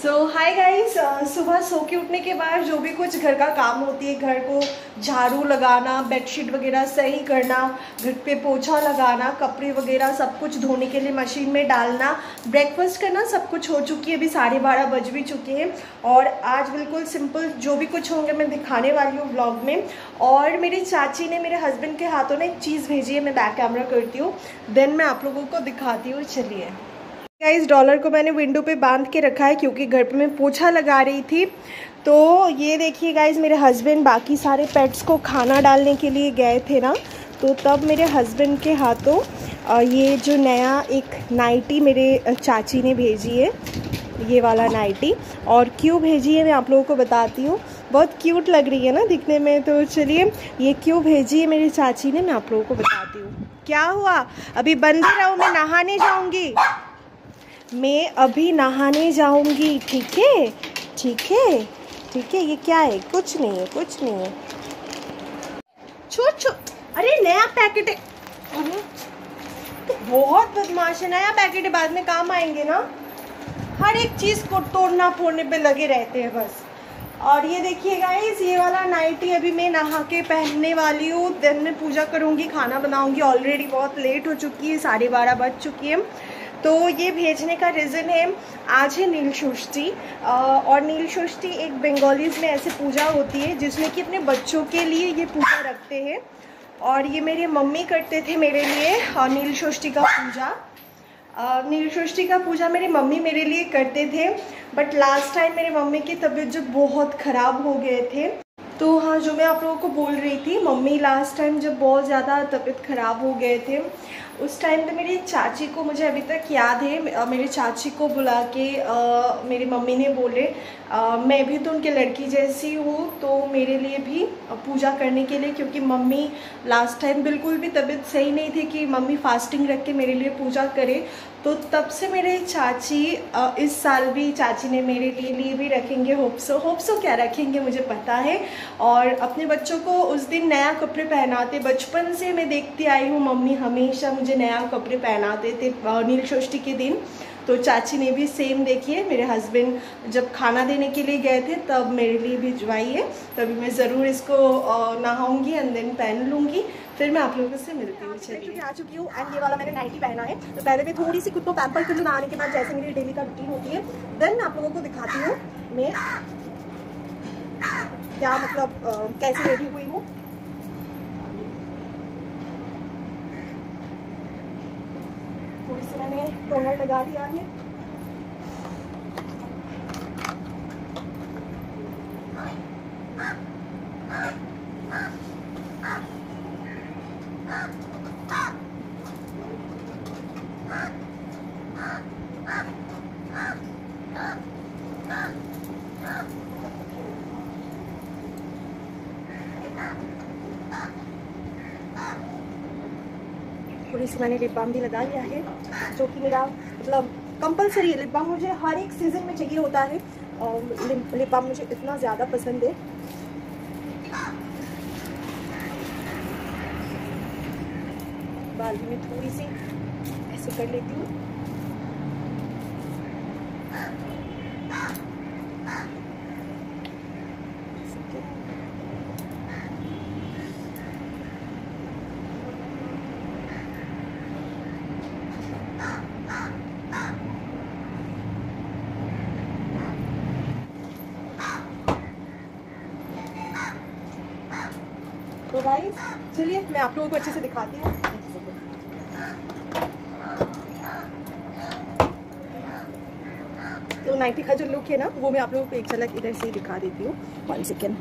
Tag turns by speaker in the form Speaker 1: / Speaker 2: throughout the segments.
Speaker 1: सो hi guys, सुबह सो के उठने के बाद जो भी कुछ घर का काम होती है, घर को झाड़ू लगाना, बेडशीट वगैरह सही करना, घर पे पोछा लगाना, कपड़े वगैरह सब कुछ धोने के लिए मशीन में डालना, ब्रेकफास्ट करना, सब कुछ हो चुकी है। अभी 12:30 बज भी चुके हैं और आज बिल्कुल सिंपल जो भी कुछ होंगे मैं दिखाने वाली हूँ व्लॉग में। और मेरी चाची ने मेरे हस्बैंड के हाथों में एक चीज़ भेजी है, मैं बैक कैमरा करती हूँ, देन मैं आप लोगों को दिखाती हूँ। चलिए गाइस, डॉलर को मैंने विंडो पे बांध के रखा है क्योंकि घर पे मैं पोछा लगा रही थी। तो ये देखिए गाइस, मेरे हस्बैंड बाकी सारे पेट्स को खाना डालने के लिए गए थे ना, तो तब मेरे हस्बैंड के हाथों ये जो नया एक नाइटी मेरे चाची ने भेजी है, ये वाला नाइटी। और क्यों भेजी है मैं आप लोगों को बताती हूँ, बहुत क्यूट लग रही है ना दिखने में। तो चलिए, ये क्यों भेजी है मेरी चाची ने मैं आप लोगों को बताती हूँ। क्या हुआ, अभी बंद ही रहो, मैं नहाने जाऊँगी, मैं अभी नहाने जाऊंगी, ठीक है ठीक है ठीक है। ये क्या है, कुछ नहीं है कुछ नहीं है। छो अरे नया पैकेट है, तो बहुत बदमाश है। नया पैकेट है, बाद में काम आएंगे ना। हर एक चीज को तोड़ना फोड़ने पे लगे रहते हैं बस। और ये देखिए गाइस, ये वाला नाइटी अभी मैं नहा के पहनने वाली हूँ, दिन में पूजा करूँगी, खाना बनाऊँगी। ऑलरेडी बहुत लेट हो चुकी है, 12:30 बज चुकी है। तो ये भेजने का रीज़न है, आज है नील षष्ठी। और नील षष्ठी एक बंगालीज में ऐसे पूजा होती है जिसमें कि अपने बच्चों के लिए ये पूजा रखते हैं। और ये मेरे मम्मी करते थे मेरे लिए, और नील षष्ठी का पूजा मेरी मम्मी मेरे लिए करते थे। बट लास्ट टाइम मेरे मम्मी की तबीयत जब बहुत ख़राब हो गए थे, तो हाँ, जो मैं आप लोगों को बोल रही थी, मम्मी लास्ट टाइम जब बहुत ज़्यादा तबीयत ख़राब हो गए थे, उस टाइम पे मेरी चाची को, मुझे अभी तक याद है, मेरी चाची को बुला के मेरी मम्मी ने बोले मैं भी तो उनके लड़की जैसी हूँ, तो मेरे लिए भी पूजा करने के लिए, क्योंकि मम्मी लास्ट टाइम बिल्कुल भी तबीयत सही नहीं थी कि मम्मी फास्टिंग रख के मेरे लिए पूजा करे। तो तब से मेरे चाची इस साल भी चाची ने मेरे लिए भी रखेंगे। होप सो क्या रखेंगे मुझे पता है। और अपने बच्चों को उस दिन नया कपड़े पहनाते, बचपन से मैं देखती आई हूँ, मम्मी हमेशा मुझे नया कपड़े पहनाते थे नील षष्ठी के दिन। तो चाची ने भी सेम, देखिए मेरे हस्बैंड जब खाना देने के लिए गए थे तब मेरे लिए भिजवाई है। तभी मैं ज़रूर इसको नहाऊंगी एंड देन पहन लूँगी, फिर मैं आप लोगों से मिलती हूँ। चलिए, आ चुकी हूँ एंड ये वाला मैंने नाइटी पहना है। तो पहले मैं थोड़ी सी खुद को पैम्पर कर लूँ नहाने के बाद, जैसे मेरी डेली का रूटीन होती है। देन आप लोगों को दिखाती हूँ मैं क्या मतलब कैसे रेडी हुई हूँ। थोड़ी सी मैंने टोनर लगा दिया है। थोड़ी सी मैंने लिप बाम भी लगा लिया है, जो कि मेरा मतलब कंपलसरी है। लिप बाम मुझे हर एक सीज़न में चाहिए होता है, और लिप बाम मुझे इतना ज़्यादा पसंद है। बाल में थोड़ी सी ऐसे कर लेती हूँ। तो गाइस चलिए, मैं आप लोगों को अच्छे से दिखाती हूँ। तो नाइटी का जो लुक है ना, वो मैं आप लोगों को एक झलक इधर से ही दिखा देती हूँ। 1 सेकेंड।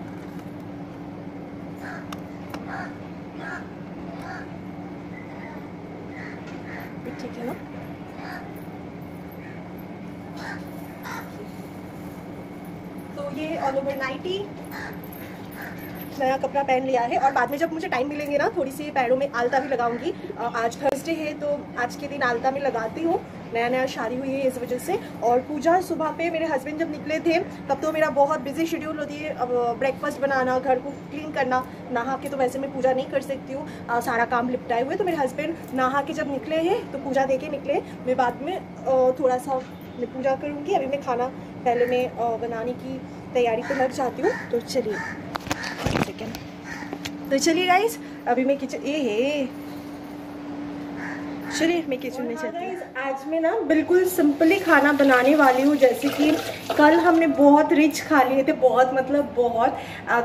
Speaker 1: ठीक है ना। तो ये ऑल ओवर नाइटी, नया कपड़ा पहन लिया है। और बाद में जब मुझे टाइम मिलेंगे ना, थोड़ी सी पैरों में आलता भी लगाऊंगी। आज थर्सडे है तो आज के दिन आलता में लगाती हूँ, नया शादी हुई है इस वजह से। और पूजा सुबह पे मेरे हस्बैंड जब निकले थे तब तो मेरा बहुत बिजी शेड्यूल होती है। अब ब्रेकफास्ट बनाना, घर को क्लीन करना, नहा के तो वैसे मैं पूजा नहीं कर सकती हूँ, सारा काम लिपटाए हुए। तो मेरे हस्बैंड नहा के जब निकले हैं तो पूजा दे के निकले। मैं बाद में थोड़ा सा मैं पूजा करूँगी। अभी मैं खाना पहले मैं बनाने की तैयारी पे लग जाती हूँ। तो चलिए तो चलिए गाइस, अभी मैं किचन चलिए मैं किचन में चलती हूँ। आज मैं ना बिल्कुल सिंपली खाना बनाने वाली हूँ। जैसे कि कल हमने बहुत रिच खा लिए थे, बहुत मतलब बहुत,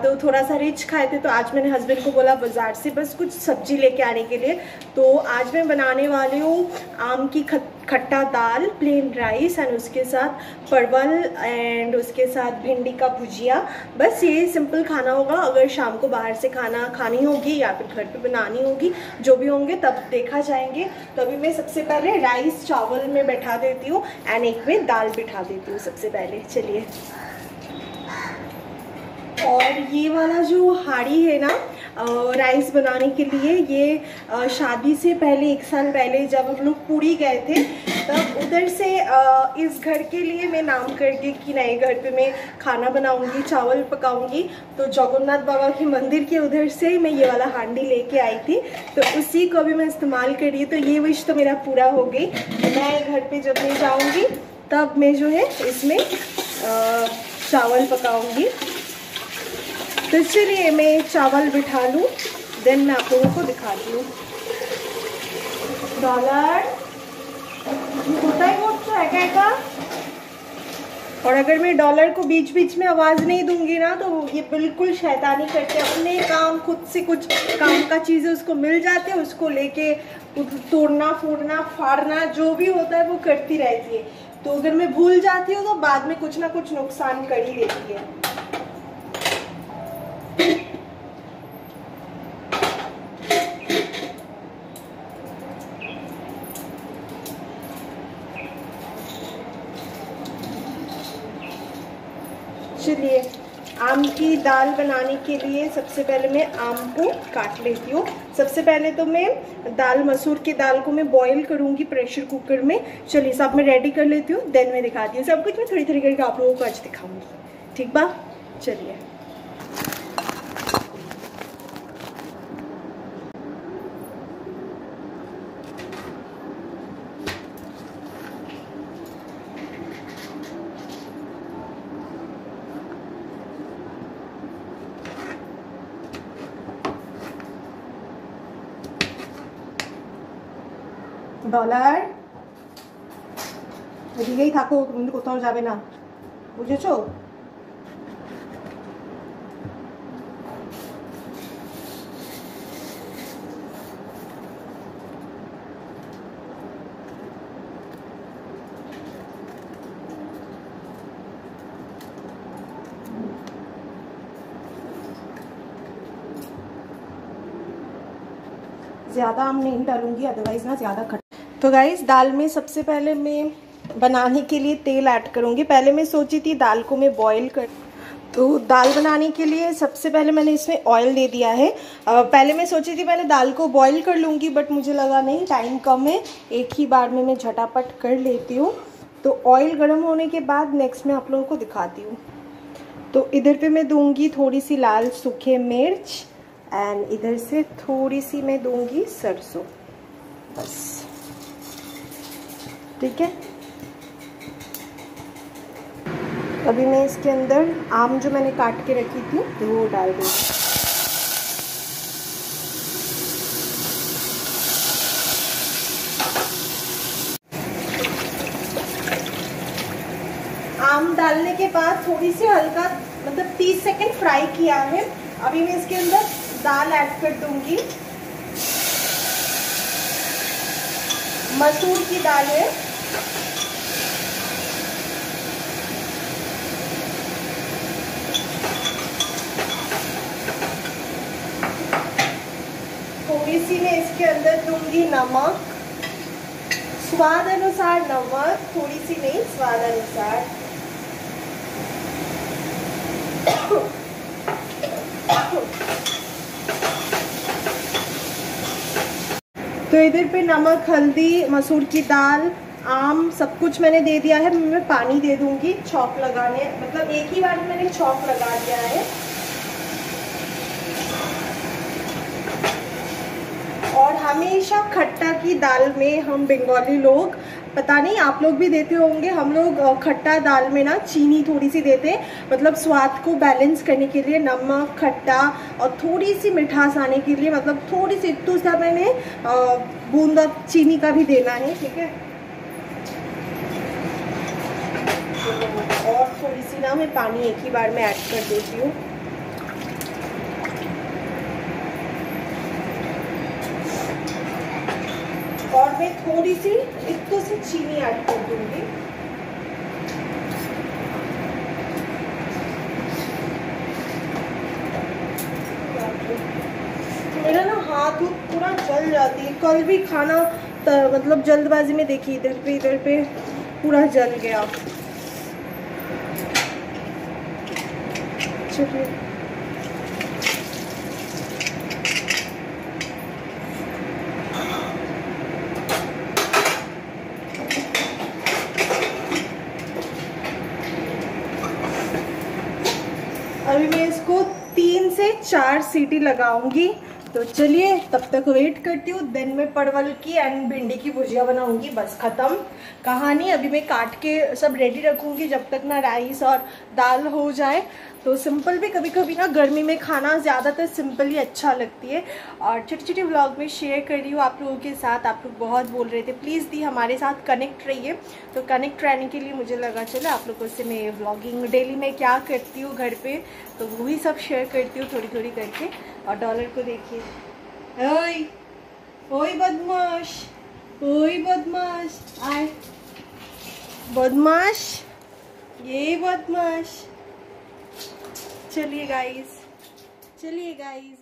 Speaker 1: तो थोड़ा सा रिच खाए थे। तो आज मैंने हस्बैंड को बोला बाज़ार से बस कुछ सब्जी लेके आने के लिए। तो आज मैं बनाने वाली हूँ आम की खट्टा दाल, प्लेन राइस एंड उसके साथ परवल एंड उसके साथ भिंडी का भुजिया। बस ये सिंपल खाना होगा। अगर शाम को बाहर से खाना खानी होगी या फिर घर पे बनानी होगी, जो भी होंगे तब देखा जाएंगे। तो अभी मैं सबसे पहले राइस चावल में बैठा देती हूँ एंड एक में दाल बिठा देती हूँ सबसे पहले। चलिए, और ये वाला जो हांडी है ना राइस बनाने के लिए, ये शादी से पहले 1 साल पहले जब हम लोग पुरी गए थे, तब उधर से इस घर के लिए मैं नाम करके कि नए घर पे मैं खाना बनाऊंगी, चावल पकाऊंगी। तो जगन्नाथ बाबा के मंदिर के उधर से मैं ये वाला हांडी लेके आई थी, तो उसी को भी मैं इस्तेमाल कर रही हूँ। तो ये विश तो मेरा पूरा हो गई। मैं घर पे जब मैं जाऊँगी तब मैं जो है इसमें चावल पकाऊंगी। तो चलिए मैं चावल बिठा लूँ, देन मैं आप लोगों को दिखाती हूँ। डॉलर होता है वो का। और अगर मैं डॉलर को बीच बीच में आवाज़ नहीं दूंगी ना, तो ये बिल्कुल शैतानी करते हैं। अपने काम खुद से कुछ काम का चीज़ें उसको मिल जाते हैं, उसको लेके तोड़ना फोड़ना फाड़ना जो भी होता है वो करती रहती है। तो अगर मैं भूल जाती हूँ तो बाद में कुछ ना कुछ नुकसान कर ही देती है। चलिए, आम की दाल बनाने के लिए सबसे पहले मैं आम को काट लेती हूँ। सबसे पहले तो मैं दाल, मसूर की दाल को मैं बॉईल करूँगी प्रेशर कुकर में। चलिए सब मैं रेडी कर लेती हूँ, देन मैं दिखाती हूँ। सब कुछ मैं थोड़ी थोड़ी करके आप लोगों को आज दिखाऊंगी, ठीक बा। चलिए, ডলার এদিকেই থাকো, তুমি কোথাও যাবে না, বুঝেছো? ज़्यादा आम नहीं डालूंगी, अदरवाइज ना ज़्यादा खट। तो गाइस, दाल में सबसे पहले मैं बनाने के लिए तेल ऐड करूंगी। पहले मैं सोची थी दाल को मैं बॉईल कर, तो दाल बनाने के लिए सबसे पहले मैंने इसमें ऑयल दे दिया है। पहले मैं सोची थी पहले दाल को बॉईल कर लूँगी, बट मुझे लगा नहीं, टाइम कम है, एक ही बार में मैं झटापट कर लेती हूँ। तो ऑयल गर्म होने के बाद नेक्स्ट मैं आप लोगों को दिखाती हूँ। तो इधर पे मैं दूँगी थोड़ी सी लाल सूखे मिर्च एंड इधर से थोड़ी सी मैं दूँगी सरसों, बस, ठीक है। अभी मैं इसके अंदर आम जो मैंने काट के रखी थी वो डाल दूँगी। आम डालने के बाद थोड़ी सी हल्का मतलब 30 सेकंड फ्राई किया है। अभी मैं इसके अंदर दाल ऐड कर दूंगी। मसूर की दाल है। थोड़ी सी मैं इसके अंदर दूंगी नमक, स्वाद अनुसार नमक, थोड़ी सी नहीं, स्वाद अनुसार। तो इधर पे नमक, हल्दी, मसूर की दाल, आम सब कुछ मैंने दे दिया है। मैं पानी दे दूंगी छौंक लगाने, मतलब एक ही बार में मैंने छौंक लगा दिया है। और हमेशा खट्टा की दाल में हम बंगाली लोग पता नहीं आप लोग भी देते होंगे। हम लोग खट्टा दाल में ना चीनी थोड़ी सी देते हैं, मतलब स्वाद को बैलेंस करने के लिए, नमक खट्टा और थोड़ी सी मिठास आने के लिए, मतलब थोड़ी सी इतू सा मैंने बूंदा चीनी का भी देना है, ठीक है। और थोड़ी सी ना मैं पानी एक ही बार में ऐड कर देती हूँ। और मैं थोड़ी सी इतनी सी चीनी ऐड कर दूंगी। मेरा ना हाथ पूरा जल जाती है। कल भी खाना मतलब जल्दबाजी में देखिए इधर पे पूरा जल गया। चलिए अभी मैं इसको 3 से 4 सीटी लगाऊंगी। तो चलिए तब तक वेट करती हूँ। देन मैं परवल की एंड भिंडी की भुजिया बनाऊंगी। बस खत्म कहानी। अभी मैं काट के सब रेडी रखूंगी जब तक ना राइस और दाल हो जाए। तो सिंपल भी कभी कभी ना गर्मी में खाना ज़्यादातर सिंपल ही अच्छा लगती है। और छोटी छोटी व्लॉग में शेयर कर रही हूँ आप लोगों के साथ। आप लोग बहुत बोल रहे थे प्लीज़ दी हमारे साथ कनेक्ट रहिए, तो कनेक्ट रहने के लिए मुझे लगा चलो आप लोगों से मैं व्लॉगिंग डेली में क्या करती हूँ घर पे, तो वही सब शेयर करती हूँ थोड़ी थोड़ी करके। और डॉलर को देखिए, ओए ओए बदमाश, ओए बदमाश, आए बदमाश, ये बदमाश। चलिए गाइस, चलिए गाइस।